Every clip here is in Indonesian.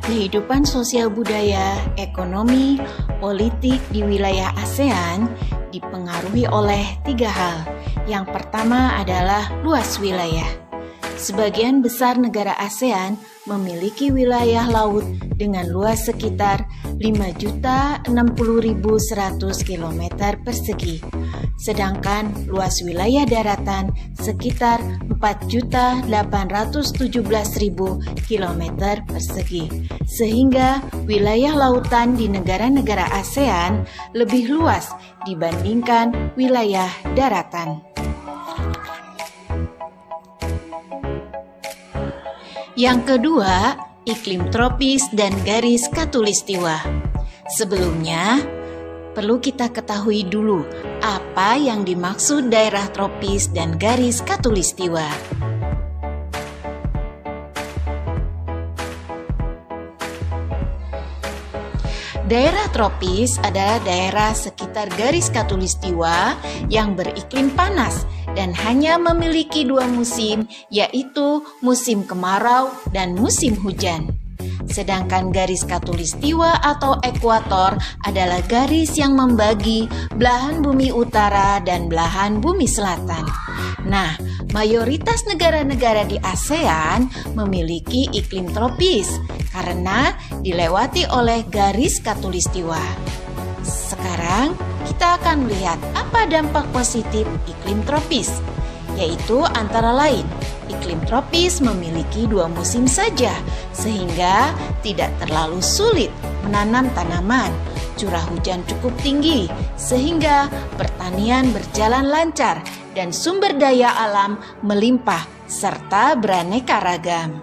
Kehidupan sosial budaya, ekonomi, politik di wilayah ASEAN dipengaruhi oleh 3 hal. Yang pertama adalah luas wilayah. Sebagian besar negara ASEAN memiliki wilayah laut dengan luas sekitar 5.060.100 km persegi. Sedangkan luas wilayah daratan sekitar 4.817.000 km persegi. Sehingga wilayah lautan di negara-negara ASEAN lebih luas dibandingkan wilayah daratan. Yang kedua, iklim tropis dan garis khatulistiwa. Sebelumnya, perlu kita ketahui dulu apa yang dimaksud daerah tropis dan garis khatulistiwa. Daerah tropis adalah daerah sekitar garis khatulistiwa yang beriklim panas dan hanya memiliki 2 musim, yaitu musim kemarau dan musim hujan. Sedangkan garis khatulistiwa atau ekuator adalah garis yang membagi belahan bumi utara dan belahan bumi selatan. Nah, mayoritas negara-negara di ASEAN memiliki iklim tropis karena dilewati oleh garis khatulistiwa. Sekarang kita akan melihat apa dampak positif iklim tropis, yaitu antara lain iklim tropis memiliki 2 musim saja, sehingga tidak terlalu sulit menanam tanaman. Curah hujan cukup tinggi, sehingga pertanian berjalan lancar dan sumber daya alam melimpah serta beraneka ragam.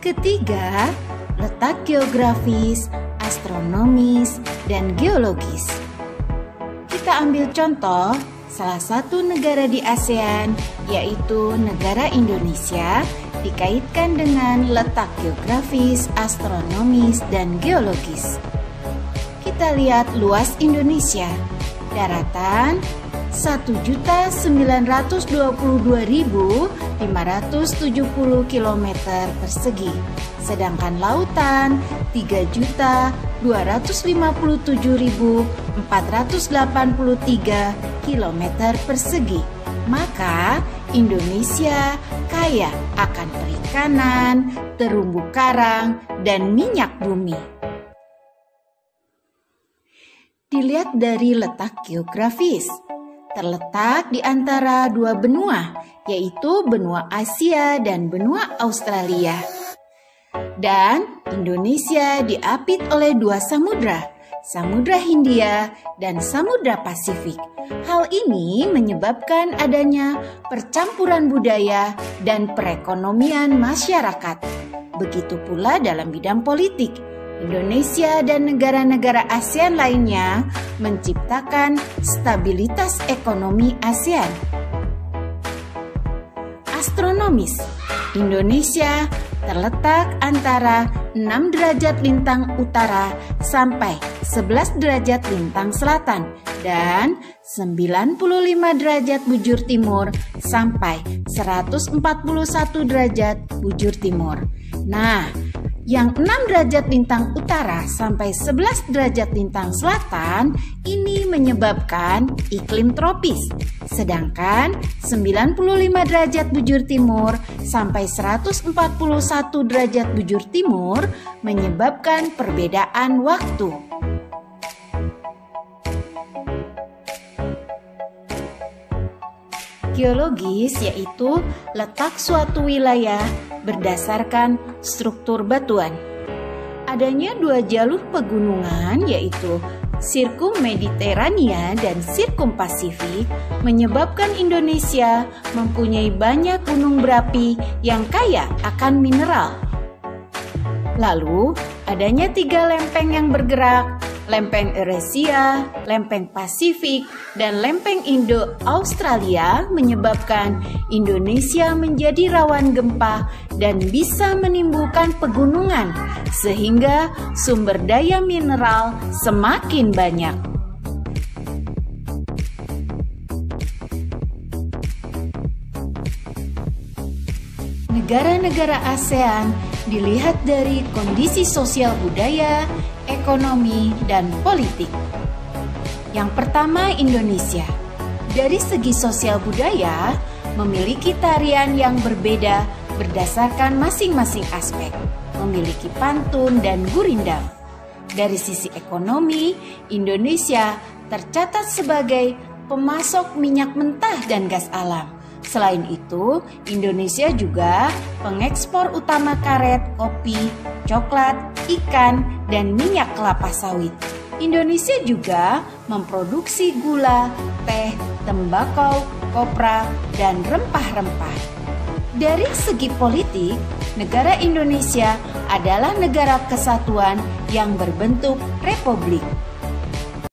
Ketiga, letak geografis, astronomis, dan geologis. Kita ambil contoh salah satu negara di ASEAN, yaitu negara Indonesia, dikaitkan dengan letak geografis, astronomis, dan geologis. Kita lihat luas Indonesia. Daratan 1.922.570 km persegi. Sedangkan lautan 3.257.483 km persegi. Maka Indonesia kaya akan perikanan, terumbu karang, dan minyak bumi. Dilihat dari letak geografis, terletak di antara 2 benua, yaitu benua Asia dan benua Australia. Dan Indonesia diapit oleh 2 samudra, Samudra Hindia dan Samudra Pasifik. Hal ini menyebabkan adanya percampuran budaya dan perekonomian masyarakat. Begitu pula dalam bidang politik. Indonesia dan negara-negara ASEAN lainnya menciptakan stabilitas ekonomi ASEAN. Astronomis, Indonesia terletak antara 6 derajat lintang utara sampai 11 derajat lintang selatan dan 95 derajat bujur timur sampai 141 derajat bujur timur. Nah, yang 6 derajat lintang utara sampai 11 derajat lintang selatan ini menyebabkan iklim tropis. Sedangkan 95 derajat bujur timur sampai 141 derajat bujur timur menyebabkan perbedaan waktu. Geologis yaitu letak suatu wilayah berdasarkan struktur batuan. Adanya 2 jalur pegunungan yaitu Sirkum Mediterania dan Sirkum Pasifik menyebabkan Indonesia mempunyai banyak gunung berapi yang kaya akan mineral. Lalu, adanya 3 lempeng yang bergerak, lempeng Eurasia, lempeng Pasifik, dan lempeng Indo-Australia menyebabkan Indonesia menjadi rawan gempa dan bisa menimbulkan pegunungan, sehingga sumber daya mineral semakin banyak. negara-negara ASEAN dilihat dari kondisi sosial budaya, ekonomi, dan politik. Yang pertama, Indonesia. Dari segi sosial budaya, memiliki tarian yang berbeda berdasarkan masing-masing aspek, memiliki pantun dan gurindam. Dari sisi ekonomi, Indonesia tercatat sebagai pemasok minyak mentah dan gas alam. Selain itu, Indonesia juga pengekspor utama karet, kopi, coklat, ikan, dan minyak kelapa sawit. Indonesia juga memproduksi gula, teh, tembakau, kopra, dan rempah-rempah. Dari segi politik, negara Indonesia adalah negara kesatuan yang berbentuk republik.